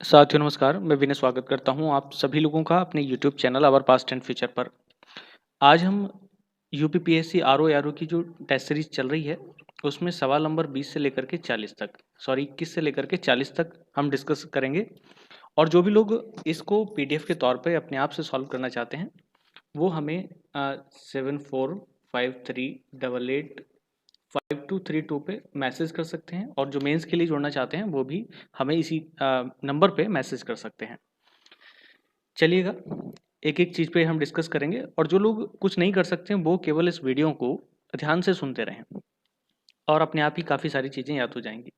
साथियों नमस्कार, मैं विनय स्वागत करता हूँ आप सभी लोगों का अपने YouTube channel our past and future पर। आज हम यूपीपीएससी आरओ एआरओ की जो टेस्ट सीरीज चल रही है, उसमें सवाल नंबर 20 से लेकर के 40 तक, सॉरी 21 से लेकर के 40 तक हम डिस्कस करेंगे। और जो भी लोग इसको पीडीएफ के तौर पे अपने आप से सॉल्व करना चाहते हैं, वो हमें 7453885232 पे मैसेज कर सकते हैं, और जो मेंस के लिए जोड़ना चाहते हैं वो भी हमें इसी नंबर पे मैसेज कर सकते हैं। चलिएगा, एक एक चीज़ पे हम डिस्कस करेंगे, और जो लोग कुछ नहीं कर सकते हैं वो केवल इस वीडियो को ध्यान से सुनते रहें, और अपने आप ही काफ़ी सारी चीज़ें याद हो जाएंगी।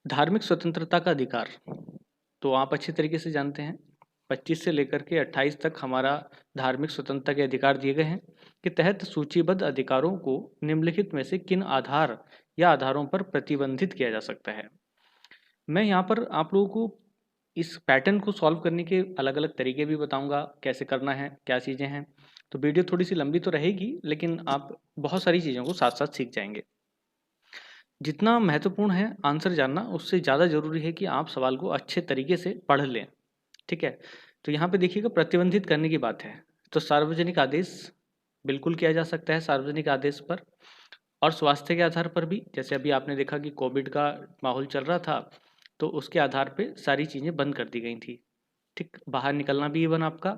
धार्मिक स्वतंत्रता का अधिकार तो आप अच्छी तरीके से जानते हैं। 25 से लेकर के 28 तक हमारा धार्मिक स्वतंत्रता के अधिकार दिए गए हैं कि तहत सूचीबद्ध अधिकारों को निम्नलिखित में से किन आधार या आधारों पर प्रतिबंधित किया जा सकता है। मैं यहाँ पर आप लोगों को इस पैटर्न को सॉल्व करने के अलग अलग तरीके भी बताऊंगा, कैसे करना है, क्या चीज़ें हैं। तो वीडियो थोड़ी सी लंबी तो रहेगी, लेकिन आप बहुत सारी चीज़ों को साथ साथ सीख जाएंगे। जितना महत्वपूर्ण है आंसर जानना, उससे ज़्यादा जरूरी है कि आप सवाल को अच्छे तरीके से पढ़ लें। ठीक है। तो यहाँ पे देखिएगा, प्रतिबंधित करने की बात है, तो सार्वजनिक आदेश बिल्कुल किया जा सकता है, सार्वजनिक आदेश पर। और स्वास्थ्य के आधार पर भी, जैसे अभी आपने देखा कि कोविड का माहौल चल रहा था, तो उसके आधार पे सारी चीज़ें बंद कर दी गई थी। ठीक, बाहर निकलना भी इवन आपका,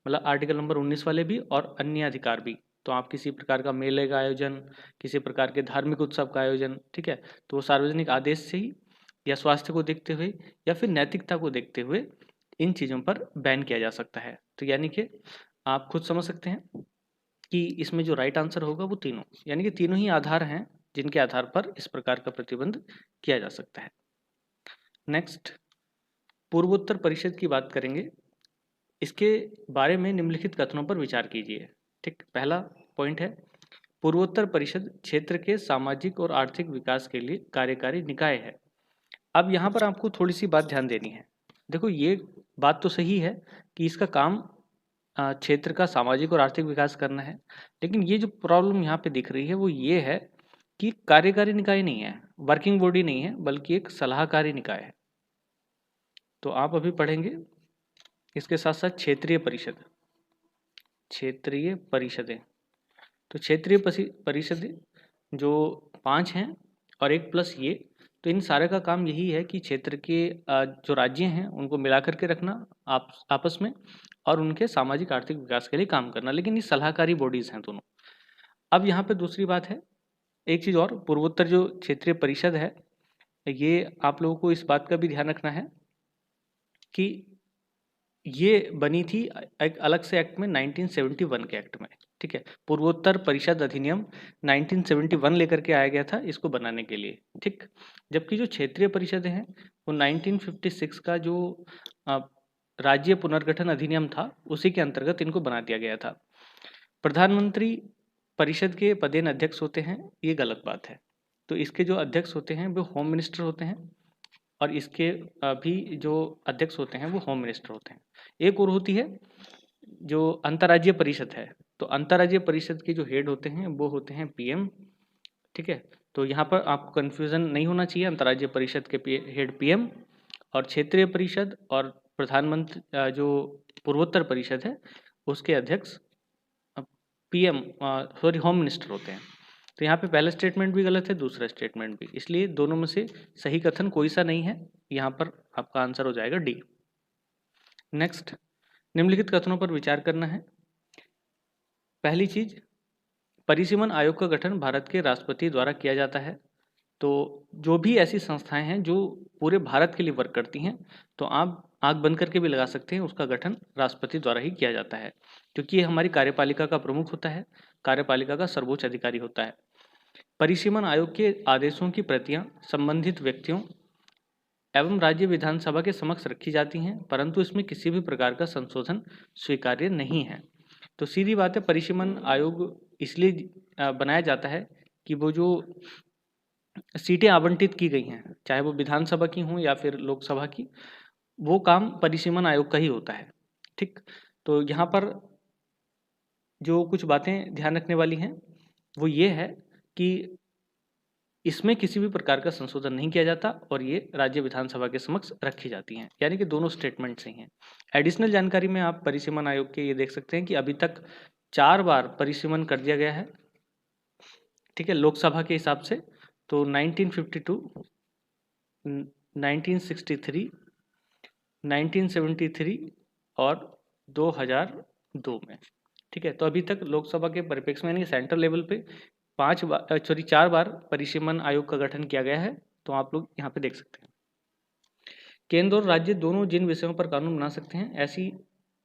मतलब आर्टिकल नंबर 19 वाले भी और अन्य अधिकार भी। तो आप किसी प्रकार का मेले का आयोजन, किसी प्रकार के धार्मिक उत्सव का आयोजन, ठीक है, तो वो सार्वजनिक आदेश से ही, या स्वास्थ्य को देखते हुए, या फिर नैतिकता को देखते हुए इन चीज़ों पर बैन किया जा सकता है। तो यानी कि आप खुद समझ सकते हैं कि इसमें जो राइट आंसर होगा वो तीनों, यानी कि तीनों ही आधार हैं जिनके आधार पर इस प्रकार का प्रतिबंध किया जा सकता है। नेक्स्ट, पूर्वोत्तर परिषद की बात करेंगे। इसके बारे में निम्नलिखित कथनों पर विचार कीजिए। ठीक, पहला पॉइंट है, पूर्वोत्तर परिषद क्षेत्र के सामाजिक और आर्थिक विकास के लिए कार्यकारी निकाय है। अब यहाँ पर आपको थोड़ी सी बात ध्यान देनी है। देखो, ये बात तो सही है कि इसका काम क्षेत्र का सामाजिक और आर्थिक विकास करना है, लेकिन ये जो प्रॉब्लम यहाँ पे दिख रही है वो ये है कि कार्यकारी निकाय नहीं है, वर्किंग बॉडी नहीं है, बल्कि एक सलाहकारी निकाय है। तो आप अभी पढ़ेंगे इसके साथ साथ क्षेत्रीय परिषद, क्षेत्रीय परिषदें। तो क्षेत्रीय परिषदें जो 5 हैं, और एक प्लस ये, तो इन सारे का काम यही है कि क्षेत्र के जो राज्य हैं उनको मिला करके रखना आपस में, और उनके सामाजिक आर्थिक विकास के लिए काम करना। लेकिन ये सलाहकारी बॉडीज हैं दोनों। अब यहाँ पे दूसरी बात है, एक चीज़ और, पूर्वोत्तर जो क्षेत्रीय परिषद है, ये आप लोगों को इस बात का भी ध्यान रखना है कि ये बनी थी एक अलग से एक्ट में, 1971 के एक्ट में। ठीक है, पूर्वोत्तर परिषद अधिनियम 1971 लेकर के आया गया था इसको बनाने के लिए। ठीक, जबकि जो क्षेत्रीय परिषदें हैं वो 1956 का जो अ, राज्य पुनर्गठन अधिनियम था, उसी के अंतर्गत इनको बना दिया गया था। प्रधानमंत्री परिषद के पदेन अध्यक्ष होते हैं, ये गलत बात है। तो इसके जो अध्यक्ष होते हैं वो होम मिनिस्टर होते हैं, और इसके भी जो अध्यक्ष होते हैं वो होम मिनिस्टर होते हैं। एक और होती है जो अंतर्राज्यीय परिषद है, तो अंतर्राज्यीय परिषद के जो हेड होते हैं वो होते हैं पीएम। ठीक है, तो यहाँ पर आपको कन्फ्यूज़न नहीं होना चाहिए, अंतर्राज्यीय परिषद के हेड पीएम, और क्षेत्रीय परिषद और प्रधानमंत्री जो पूर्वोत्तर परिषद है उसके अध्यक्ष पीएम, सॉरी, होम मिनिस्टर होते हैं। तो यहाँ पे पहला स्टेटमेंट भी गलत है, दूसरा स्टेटमेंट भी, इसलिए दोनों में से सही कथन कोई सा नहीं है। यहाँ पर आपका आंसर हो जाएगा डी। नेक्स्ट, निम्नलिखित कथनों पर विचार करना है। पहली चीज, परिसीमन आयोग का गठन भारत के राष्ट्रपति द्वारा किया जाता है। तो जो भी ऐसी संस्थाएं हैं जो पूरे भारत के लिए वर्क करती हैं, तो आप आंख बंद करके भी लगा सकते हैं उसका गठन राष्ट्रपति द्वारा ही किया जाता है, क्योंकि ये हमारी कार्यपालिका का प्रमुख होता है, कार्यपालिका का सर्वोच्च अधिकारी होता है। परिसीमन आयोग के आदेशों की प्रतियां संबंधित व्यक्तियों एवं राज्य विधानसभा के समक्ष रखी जाती हैं, परंतु इसमें किसी भी प्रकार का संशोधन स्वीकार्य नहीं है। तो सीधी बात है, परिसीमन आयोग इसलिए बनाया जाता है कि वो जो सीटें आवंटित की गई हैं, चाहे वो विधानसभा की हों या फिर लोकसभा की, वो काम परिसीमन आयोग का ही होता है। ठीक, तो यहाँ पर जो कुछ बातें ध्यान रखने वाली हैं वो ये है कि इसमें किसी भी प्रकार का संशोधन नहीं किया जाता और ये राज्य विधानसभा के समक्ष रखी जाती हैं, यानी कि दोनों स्टेटमेंट सही हैं। एडिशनल जानकारी में आप परिसीमन आयोग के ये देख सकते हैं कि अभी तक 4 बार परिसीमन कर दिया गया है, ठीक है, लोकसभा के हिसाब से। तो 1952, 1963, 1973 और 2002 में, ठीक है। तो अभी तक लोकसभा के परिप्रेक्ष्य में यानी सेंट्रल लेवल पे 4 बार परिसीमन आयोग का गठन किया गया है। तो आप लोग यहाँ पे देख सकते हैं। केंद्र और राज्य दोनों जिन विषयों पर कानून बना सकते हैं,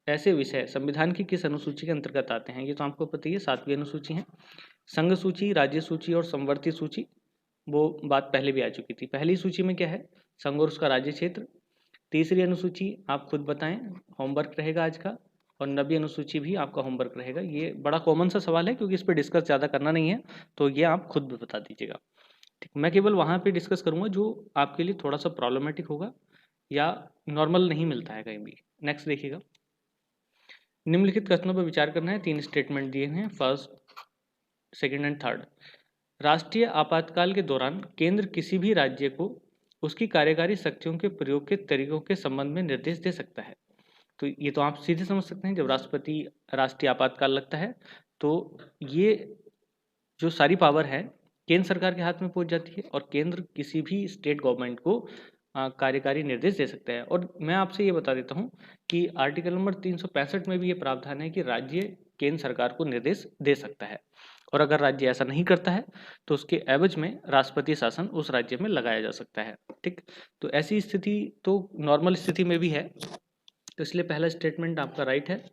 ऐसे विषय संविधान की किस अनुसूची के अंतर्गत आते हैं, ये तो आपको पता ही है, 7वीं अनुसूची है। संघ सूची, राज्य सूची और संवर्ती सूची, वो बात पहले भी आ चुकी थी। पहली सूची में क्या है, संघ और उसका राज्य क्षेत्र। तीसरी अनुसूची आप खुद बताएं, होमवर्क रहेगा आज का। और 9वीं अनुसूची भी आपका होमवर्क रहेगा। ये बड़ा कॉमन सा सवाल है क्योंकि इस पर डिस्कस ज़्यादा करना नहीं है, तो ये आप खुद भी बता दीजिएगा, ठीक। मैं केवल वहाँ पे डिस्कस करूँगा जो आपके लिए थोड़ा सा प्रॉब्लमेटिक होगा या नॉर्मल नहीं मिलता है कहीं भी। नेक्स्ट देखिएगा, निम्नलिखित कथनों पर विचार करना है। 3 स्टेटमेंट दिए हैं, फर्स्ट, सेकंड एंड थर्ड। राष्ट्रीय आपातकाल के दौरान केंद्र किसी भी राज्य को उसकी कार्यकारी शक्तियों के प्रयोग के तरीकों के संबंध में निर्देश दे सकता है। तो ये तो आप सीधे समझ सकते हैं, जब राष्ट्रपति राष्ट्रीय आपातकाल लगता है तो ये जो सारी पावर है केंद्र सरकार के हाथ में पहुंच जाती है और केंद्र किसी भी स्टेट गवर्नमेंट को कार्यकारी निर्देश दे सकता है। और मैं आपसे ये बता देता हूँ कि आर्टिकल नंबर 365 में भी ये प्रावधान है कि राज्य केंद्र सरकार को निर्देश दे सकता है, और अगर राज्य ऐसा नहीं करता है तो उसके एवज में राष्ट्रपति शासन उस राज्य में लगाया जा सकता है, ठीक। तो ऐसी स्थिति तो नॉर्मल स्थिति में भी है, तो इसलिए पहला स्टेटमेंट आपका राइट है।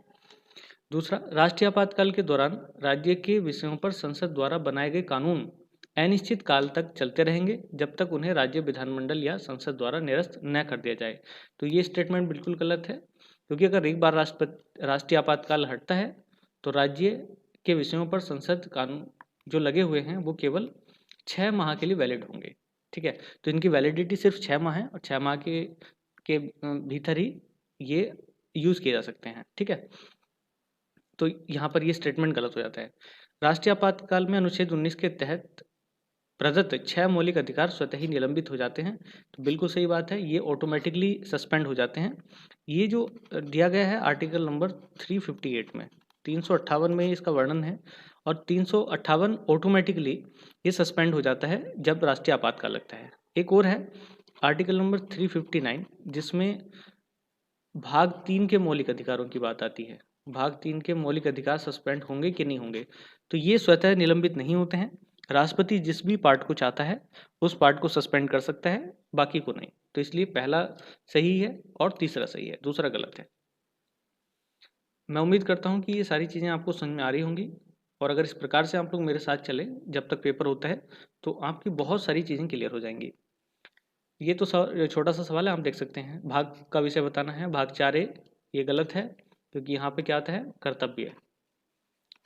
दूसरा, राष्ट्रीय आपातकाल के दौरान राज्य के विषयों पर संसद द्वारा बनाए गए कानून अनिश्चित काल तक चलते रहेंगे जब तक उन्हें राज्य विधानमंडल या संसद द्वारा निरस्त न कर दिया जाए। तो ये स्टेटमेंट बिल्कुल गलत है, क्योंकि अगर एक बार राष्ट्रीय आपातकाल हटता है तो राज्य के विषयों पर संसद कानून जो लगे हुए हैं वो केवल 6 माह के लिए वैलिड होंगे, ठीक है। तो इनकी वैलिडिटी सिर्फ 6 माह है और 6 माह के भीतर ही ये यूज़ किए जा सकते हैं, ठीक है। तो यहाँ पर ये स्टेटमेंट गलत हो जाता है। राष्ट्रीय आपातकाल में अनुच्छेद 19 के तहत प्रदत्त 6 मौलिक अधिकार स्वतः ही निलंबित हो जाते हैं। तो बिल्कुल सही बात है, ये ऑटोमेटिकली सस्पेंड हो जाते हैं। ये जो दिया गया है आर्टिकल नंबर 358 में, 358 में इसका वर्णन है, और 358 ऑटोमेटिकली ये सस्पेंड हो जाता है जब राष्ट्रीय आपातकाल लगता है। एक और है आर्टिकल नंबर 359, जिसमें भाग 3 के मौलिक अधिकारों की बात आती है। भाग 3 के मौलिक अधिकार सस्पेंड होंगे कि नहीं होंगे, तो ये स्वतः निलंबित नहीं होते हैं। राष्ट्रपति जिस भी पार्ट को चाहता है उस पार्ट को सस्पेंड कर सकता है, बाकी को नहीं। तो इसलिए पहला सही है और तीसरा सही है, दूसरा गलत है। मैं उम्मीद करता हूँ कि ये सारी चीज़ें आपको समझ में आ रही होंगी, और अगर इस प्रकार से आप लोग मेरे साथ चले जब तक पेपर होता है तो आपकी बहुत सारी चीज़ें क्लियर हो जाएंगी। ये तो छोटा सा सवाल है, आप देख सकते हैं। भाग का विषय बताना है, भाग 4A, ये गलत है क्योंकि यहाँ पे क्या आता है, कर्तव्य।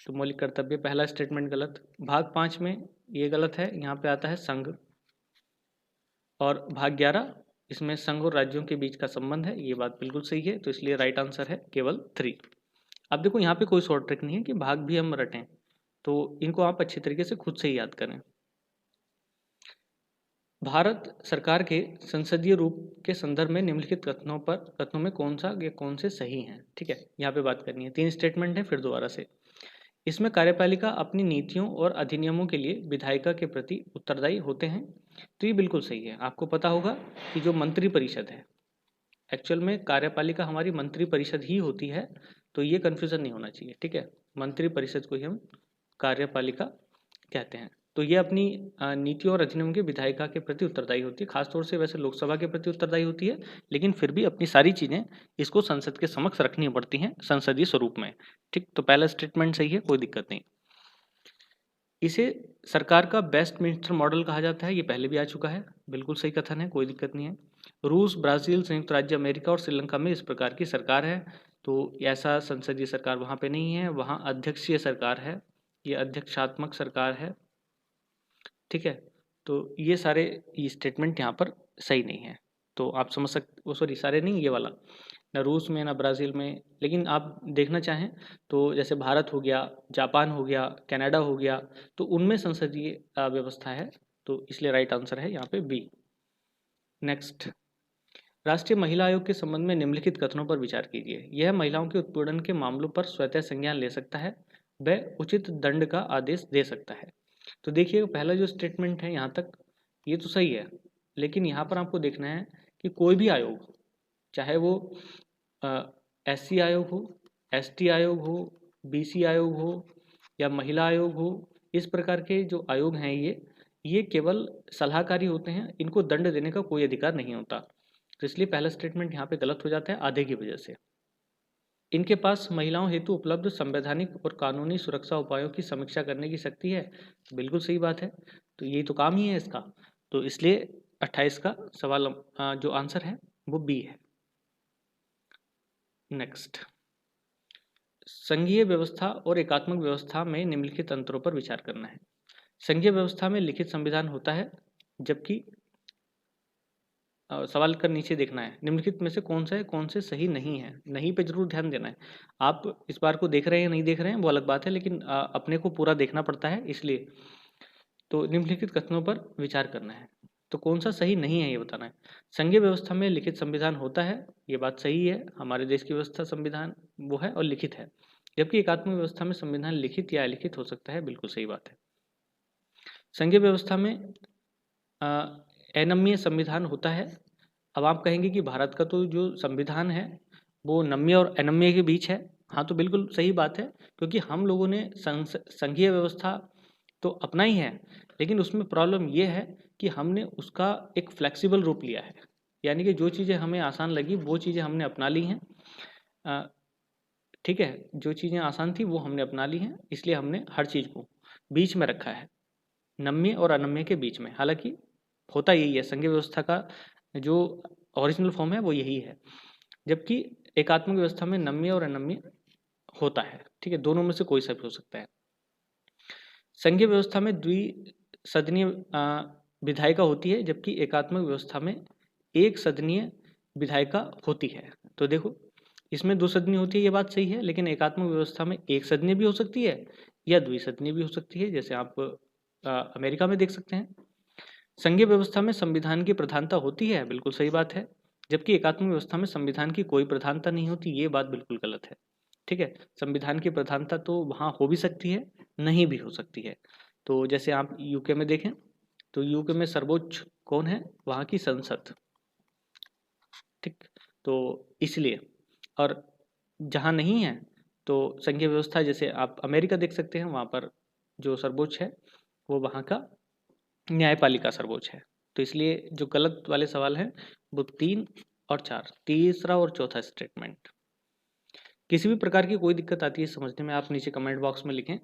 तो मौलिक कर्तव्य पहला स्टेटमेंट गलत। भाग 5 में ये गलत है, यहाँ पे आता है संघ। और भाग 11, इसमें संघ और राज्यों के बीच का संबंध है, ये बात बिल्कुल सही है। तो इसलिए राइट आंसर है केवल 3। अब देखो यहाँ पे कोई शॉर्ट ट्रिक नहीं है कि भाग भी हम रटें, तो इनको आप अच्छी तरीके से खुद से ही याद करें। भारत सरकार के संसदीय रूप के संदर्भ में निम्नलिखित कथनों में कौन से सही हैं, ठीक है। यहाँ पे बात करनी है। 3 स्टेटमेंट है, फिर दोबारा से। इसमें कार्यपालिका अपनी नीतियों और अधिनियमों के लिए विधायिका के प्रति उत्तरदायी होते हैं, तो ये बिल्कुल सही है। आपको पता होगा कि जो मंत्री परिषद है, एक्चुअल में कार्यपालिका हमारी मंत्री परिषद ही होती है, तो ये कन्फ्यूजन नहीं होना चाहिए, ठीक है। मंत्री परिषद को ही हम कार्यपालिका कहते हैं। तो ये अपनी नीतियों और अधिनियम के विधायिका के प्रति उत्तरदायी होती है, खासतौर से वैसे लोकसभा के प्रति उत्तरदायी होती है, लेकिन फिर भी अपनी सारी चीज़ें इसको संसद के समक्ष रखनी पड़ती हैं संसदीय स्वरूप में, ठीक। तो पहला स्टेटमेंट सही है, कोई दिक्कत नहीं। इसे सरकार का बेस्ट मिनिस्टर मॉडल कहा जाता है, ये पहले भी आ चुका है, बिल्कुल सही कथन है, कोई दिक्कत नहीं है। रूस, ब्राज़ील, संयुक्त राज्य अमेरिका और श्रीलंका में इस प्रकार की सरकार है, तो ऐसा संसदीय सरकार वहाँ पे नहीं है, वहाँ अध्यक्षीय सरकार है, ये अध्यक्षात्मक सरकार है, ठीक है। तो ये सारे स्टेटमेंट यहाँ पर सही नहीं है, तो आप समझ सकते, वो सॉरी सारे नहीं, ये वाला ना रूस में ना ब्राज़ील में। लेकिन आप देखना चाहें तो जैसे भारत हो गया, जापान हो गया, कनाडा हो गया, तो उनमें संसदीय व्यवस्था है, तो इसलिए राइट आंसर है यहाँ पे बी। नेक्स्ट, राष्ट्रीय महिला आयोग के संबंध में निम्नलिखित कथनों पर विचार कीजिए। यह महिलाओं के उत्पीड़न के मामलों पर स्वतः संज्ञान ले सकता है, वह उचित दंड का आदेश दे सकता है। तो देखिए पहला जो स्टेटमेंट है यहाँ तक ये तो सही है, लेकिन यहाँ पर आपको देखना है कि कोई भी आयोग, चाहे वो SC आयोग हो, ST आयोग हो, BC आयोग हो या महिला आयोग हो, इस प्रकार के जो आयोग हैं ये केवल सलाहकारी होते हैं, इनको दंड देने का कोई अधिकार नहीं होता। तो इसलिए पहला स्टेटमेंट यहाँ पे गलत हो जाता है आधे की वजह से। इनके पास महिलाओं हेतु उपलब्ध संवैधानिक और कानूनी सुरक्षा उपायों की समीक्षा करने की शक्ति है। बिल्कुल सही बात है, तो यही तो काम ही है इसका। तो इसलिए 28 का सवाल जो आंसर है वो बी है। नेक्स्ट, संघीय व्यवस्था और एकात्मक व्यवस्था में निम्नलिखित अंतरों पर विचार करना है। संघीय व्यवस्था में लिखित संविधान होता है, जबकि सवाल का नीचे देखना है निम्नलिखित में से कौन सा है, कौन से सही नहीं है। नहीं पे जरूर ध्यान देना है। आप इस बार को देख रहे हैं या नहीं देख रहे हैं वो अलग बात है, लेकिन अपने को पूरा देखना पड़ता है, इसलिए तो निम्नलिखित कथनों पर विचार करना है। तो कौन सा सही नहीं है ये बताना है। संघीय व्यवस्था में लिखित संविधान होता है, ये बात सही है। हमारे देश की व्यवस्था संविधान वो है और लिखित है, जबकि एकात्मक व्यवस्था में संविधान लिखित या अलिखित हो सकता है। बिल्कुल सही बात है। संघीय व्यवस्था में अनम्य संविधान होता है। अब आप कहेंगे कि भारत का तो जो संविधान है वो नम्य और अनम्य के बीच है। हाँ, तो बिल्कुल सही बात है, क्योंकि हम लोगों ने संघीय व्यवस्था तो अपना ही है, लेकिन उसमें प्रॉब्लम ये है कि हमने उसका एक फ्लेक्सिबल रूप लिया है, यानी कि जो चीज़ें हमें आसान लगी वो चीज़ें हमने अपना ली हैं। ठीक है, जो चीज़ें आसान थी वो हमने अपना ली हैं, इसलिए हमने हर चीज़ को बीच में रखा है, नम्य और अनम्य के बीच में। हालांकि होता यही है, संघीय व्यवस्था का जो ओरिजिनल फॉर्म है वो यही है, जबकि एकात्मक व्यवस्था में नम्य और अनम्य होता है। ठीक है, दोनों में से कोई सा भी हो सकता है। संघीय व्यवस्था में द्विसदनीय विधायिका होती है, जबकि एकात्मक व्यवस्था में एक सदनीय विधायिका होती है। तो देखो इसमें दो सदनीय होती है, ये बात सही है, लेकिन एकात्मक व्यवस्था में एक सदनीय भी हो सकती है या द्विसदनीय भी हो सकती है, जैसे आप अमेरिका में देख सकते हैं। संघीय व्यवस्था में संविधान की प्रधानता होती है, बिल्कुल सही बात है, जबकि एकात्मक व्यवस्था में संविधान की कोई प्रधानता नहीं होती, ये बात बिल्कुल गलत है। ठीक है, संविधान की प्रधानता तो वहाँ हो भी सकती है, नहीं भी हो सकती है। तो जैसे आप यूके में देखें तो यूके में सर्वोच्च कौन है, वहाँ की संसद। ठीक, तो इसलिए, और जहाँ नहीं है तो संघीय व्यवस्था, जैसे आप अमेरिका देख सकते हैं, वहाँ पर जो सर्वोच्च है वो वहाँ का न्यायपालिका सर्वोच्च है। तो इसलिए जो गलत वाले सवाल हैं वो 3 और 4, तीसरा और चौथा स्टेटमेंट। किसी भी प्रकार की कोई दिक्कत आती है समझने में, आप नीचे कमेंट बॉक्स में लिखें,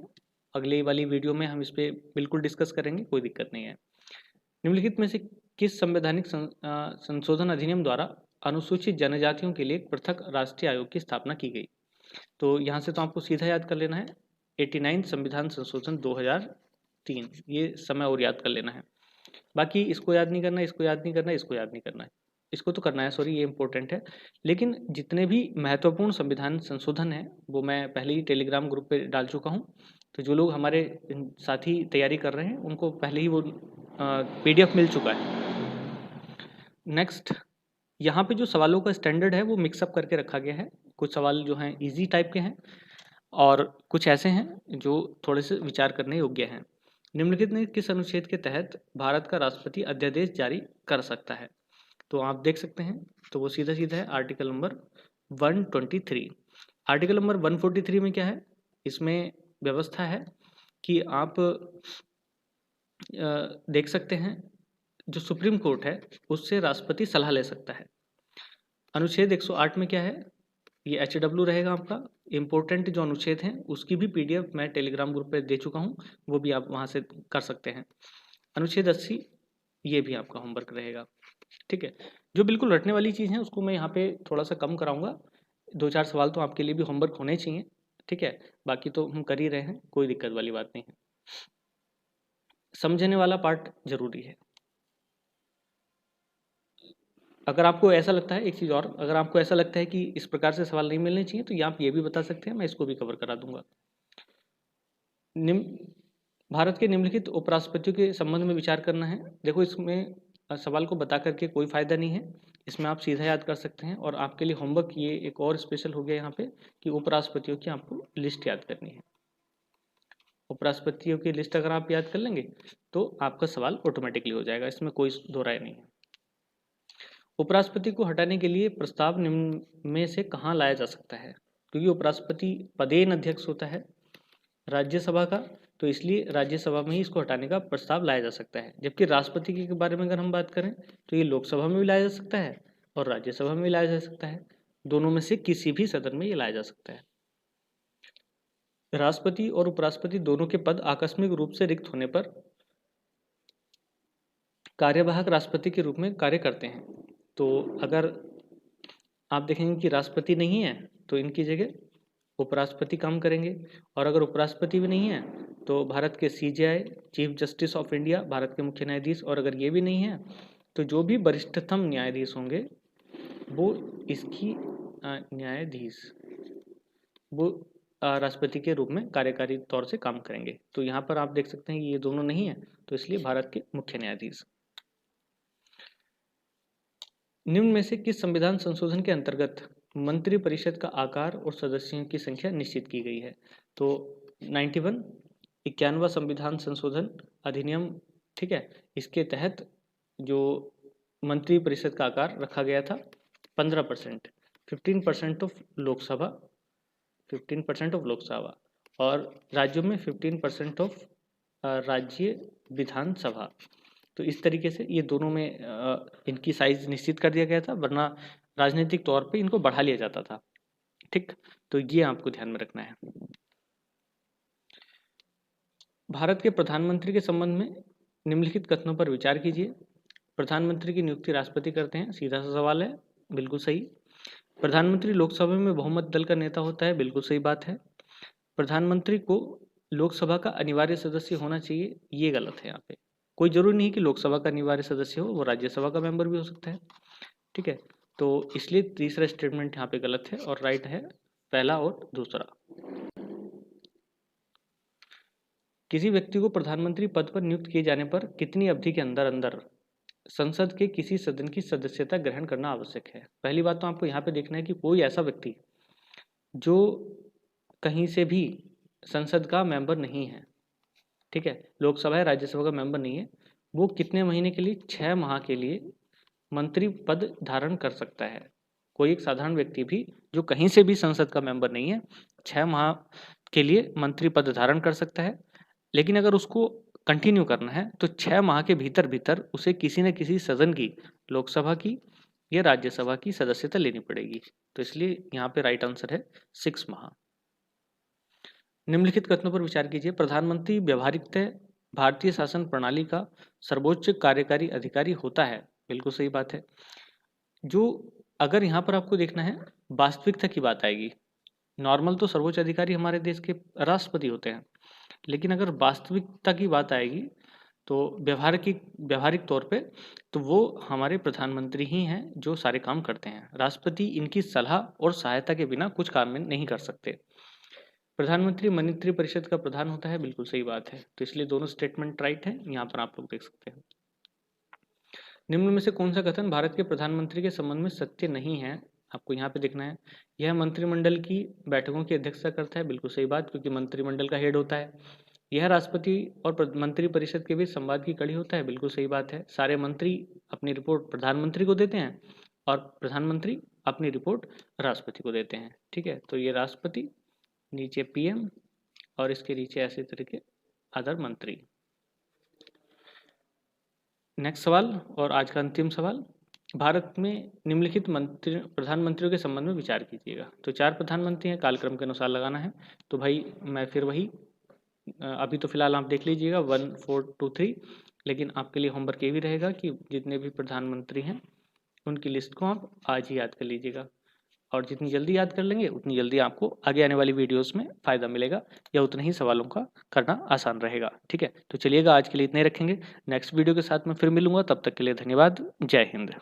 अगली वाली वीडियो में हम इस पर बिल्कुल डिस्कस करेंगे, कोई दिक्कत नहीं है। निम्नलिखित में से किस संवैधानिक संशोधन अधिनियम द्वारा अनुसूचित जनजातियों के लिए पृथक राष्ट्रीय आयोग की स्थापना की गई। तो यहाँ से तो आपको सीधा याद कर लेना है 89 संविधान संशोधन 2003, ये समय और याद कर लेना है। बाकी इसको याद नहीं करना, इसको याद नहीं करना, इसको याद नहीं करना है, इसको तो करना है, सॉरी ये इंपॉर्टेंट है। लेकिन जितने भी महत्वपूर्ण संविधान संशोधन है वो मैं पहले ही टेलीग्राम ग्रुप पे डाल चुका हूँ। तो जो लोग हमारे साथी तैयारी कर रहे हैं उनको पहले ही वो PDF मिल चुका है। नेक्स्ट, यहाँ पे जो सवालों का स्टैंडर्ड है वो मिक्सअप करके रखा गया है। कुछ सवाल जो हैं इजी टाइप के हैं और कुछ ऐसे हैं जो थोड़े से विचार करने योग्य हैं। निम्नलिखित में किस अनुच्छेद के तहत भारत का राष्ट्रपति अध्यादेश जारी कर सकता है। तो आप देख सकते हैं, तो वो सीधा सीधा है आर्टिकल नंबर 123। आर्टिकल नंबर 143 में क्या है, इसमें व्यवस्था है कि आप देख सकते हैं जो सुप्रीम कोर्ट है उससे राष्ट्रपति सलाह ले सकता है। अनुच्छेद 108 में क्या है, ये HW रहेगा आपका। इम्पोर्टेंट जो अनुच्छेद हैं उसकी भी PDF मैं टेलीग्राम ग्रुप पे दे चुका हूँ, वो भी आप वहाँ से कर सकते हैं। अनुच्छेद 80 ये भी आपका होमवर्क रहेगा। ठीक है, जो बिल्कुल रटने वाली चीज़ है उसको मैं यहाँ पे थोड़ा सा कम कराऊंगा, 2-4 सवाल तो आपके लिए भी होमवर्क होने चाहिए। ठीक है, बाकी तो हम कर ही रहे हैं, कोई दिक्कत वाली बात नहीं है। समझने वाला पार्ट जरूरी है। अगर आपको ऐसा लगता है, एक चीज़ और, अगर आपको ऐसा लगता है कि इस प्रकार से सवाल नहीं मिलने चाहिए तो ये आप ये भी बता सकते हैं, मैं इसको भी कवर करा दूंगा। भारत के निम्नलिखित उपराष्ट्रपतियों के संबंध में विचार करना है। देखो इसमें सवाल को बता करके कोई फायदा नहीं है, इसमें आप सीधा याद कर सकते हैं। और आपके लिए होमवर्क ये एक और स्पेशल हो गया यहाँ पे कि उपराष्ट्रपतियों की आपको लिस्ट याद करनी है। उपराष्ट्रपतियों की लिस्ट अगर आप याद कर लेंगे तो आपका सवाल ऑटोमेटिकली हो जाएगा, इसमें कोई दो राय नहीं है। उपराष्ट्रपति को हटाने के लिए प्रस्ताव निम्न में से कहाँ लाया जा सकता है? क्योंकि उपराष्ट्रपति पदेन अध्यक्ष होता है राज्यसभा का, तो इसलिए राज्यसभा में ही इसको हटाने का प्रस्ताव लाया जा सकता है। जबकि राष्ट्रपति के बारे में अगर हम बात करें तो ये लोकसभा में भी लाया जा सकता है और राज्यसभा में भी लाया जा सकता है, दोनों में से किसी भी सदन में ये लाया जा सकता है। राष्ट्रपति और उपराष्ट्रपति दोनों के पद आकस्मिक रूप से रिक्त होने पर कार्यवाहक राष्ट्रपति के रूप में कार्य करते हैं। तो अगर आप देखेंगे कि राष्ट्रपति नहीं है तो इनकी जगह उपराष्ट्रपति काम करेंगे, और अगर उपराष्ट्रपति भी नहीं है तो भारत के CJI chief justice of India, Bharat के मुख्य न्यायाधीश, और अगर ये भी नहीं है तो जो भी वरिष्ठतम न्यायाधीश होंगे वो इसकी न्यायाधीश वो राष्ट्रपति के रूप में कार्यकारी तौर से काम करेंगे। तो यहाँ पर आप देख सकते हैं कि ये दोनों नहीं है, तो इसलिए भारत के मुख्य न्यायाधीश। निम्न में से किस संविधान संशोधन के अंतर्गत मंत्रिपरिषद का आकार और सदस्यों की संख्या निश्चित की गई है? तो 91 संविधान संशोधन अधिनियम, ठीक है, इसके तहत जो मंत्रिपरिषद का आकार रखा गया था 15%, 15% ऑफ लोकसभा, 15% ऑफ लोकसभा, और राज्यों में 15% ऑफ राज्य विधानसभा। तो इस तरीके से ये दोनों में इनकी साइज निश्चित कर दिया गया था, वरना राजनीतिक तौर पे इनको बढ़ा लिया जाता था। ठीक, तो ये आपको ध्यान में रखना है। भारत के प्रधानमंत्री के संबंध में निम्नलिखित कथनों पर विचार कीजिए। प्रधानमंत्री की नियुक्ति राष्ट्रपति करते हैं, सीधा सा सवाल है, बिल्कुल सही। प्रधानमंत्री लोकसभा में बहुमत दल का नेता होता है, बिल्कुल सही बात है। प्रधानमंत्री को लोकसभा का अनिवार्य सदस्य होना चाहिए, ये गलत है। यहाँ पे कोई जरूरी नहीं कि लोकसभा का अनिवार्य सदस्य हो, वो राज्यसभा का मेंबर भी हो सकता है। ठीक है, तो इसलिए तीसरा स्टेटमेंट यहाँ पे गलत है और राइट है पहला और दूसरा। किसी व्यक्ति को प्रधानमंत्री पद पर नियुक्त किए जाने पर कितनी अवधि के अंदर अंदर संसद के किसी सदन की सदस्यता ग्रहण करना आवश्यक है? पहली बात तो आपको यहाँ पे देखना है कि कोई ऐसा व्यक्ति जो कहीं से भी संसद का मेंबर नहीं है, ठीक है, लोकसभा या राज्यसभा का मेंबर नहीं है, वो कितने महीने के लिए? 6 माह के लिए मंत्री पद धारण कर सकता है। कोई एक साधारण व्यक्ति भी जो कहीं से भी संसद का मेंबर नहीं है 6 माह के लिए मंत्री पद धारण कर सकता है। लेकिन अगर उसको कंटिन्यू करना है तो 6 माह के भीतर भीतर उसे किसी न किसी सदन की, लोकसभा की या राज्यसभा की सदस्यता लेनी पड़ेगी। तो इसलिए यहाँ पे राइट आंसर है 6 माह। निम्नलिखित कथनों पर विचार कीजिए। प्रधानमंत्री व्यावहारिकतः भारतीय शासन प्रणाली का सर्वोच्च कार्यकारी अधिकारी होता है, बिल्कुल सही बात है। जो अगर यहाँ पर आपको देखना है वास्तविकता की बात आएगी, नॉर्मल तो सर्वोच्च अधिकारी हमारे देश के राष्ट्रपति होते हैं, लेकिन अगर वास्तविकता की बात आएगी तो व्यवहारिक तौर पे तो वो हमारे प्रधानमंत्री ही हैं जो सारे काम करते हैं। राष्ट्रपति इनकी सलाह और सहायता के बिना कुछ काम में नहीं कर सकते। प्रधानमंत्री मंत्रिपरिषद का प्रधान होता है, बिल्कुल सही बात है। तो इसलिए दोनों स्टेटमेंट राइट है, यहाँ पर आप लोग देख सकते हैं। निम्न में से कौन सा कथन भारत के प्रधानमंत्री के संबंध में सत्य नहीं है? आपको यहाँ पे देखना है। यह मंत्रिमंडल की बैठकों की अध्यक्षता करता है, बिल्कुल सही बात, क्योंकि मंत्रिमंडल का हेड होता है। यह राष्ट्रपति और मंत्रिपरिषद के बीच संवाद की कड़ी होता है, बिल्कुल सही बात है। सारे मंत्री अपनी रिपोर्ट प्रधानमंत्री को देते हैं और प्रधानमंत्री अपनी रिपोर्ट राष्ट्रपति को देते हैं। ठीक है, तो ये राष्ट्रपति, नीचे PM और इसके नीचे ऐसे तरीके अदर मंत्री। नेक्स्ट सवाल और आज का अंतिम सवाल, भारत में निम्नलिखित प्रधानमंत्रियों के संबंध में विचार कीजिएगा। तो 4 प्रधानमंत्री हैं, कालक्रम के अनुसार लगाना है। तो भाई मैं फिर वही अभी तो फिलहाल आप देख लीजिएगा 1 4 2 3, लेकिन आपके लिए होमवर्क ये भी रहेगा कि जितने भी प्रधानमंत्री हैं उनकी लिस्ट को आप आज ही याद कर लीजिएगा, और जितनी जल्दी याद कर लेंगे उतनी जल्दी आपको आगे आने वाली वीडियोस में फ़ायदा मिलेगा या उतने ही सवालों का करना आसान रहेगा। ठीक है, तो चलिएगा आज के लिए इतने रखेंगे। नेक्स्ट वीडियो के साथ मैं फिर मिलूंगा, तब तक के लिए धन्यवाद। जय हिंद।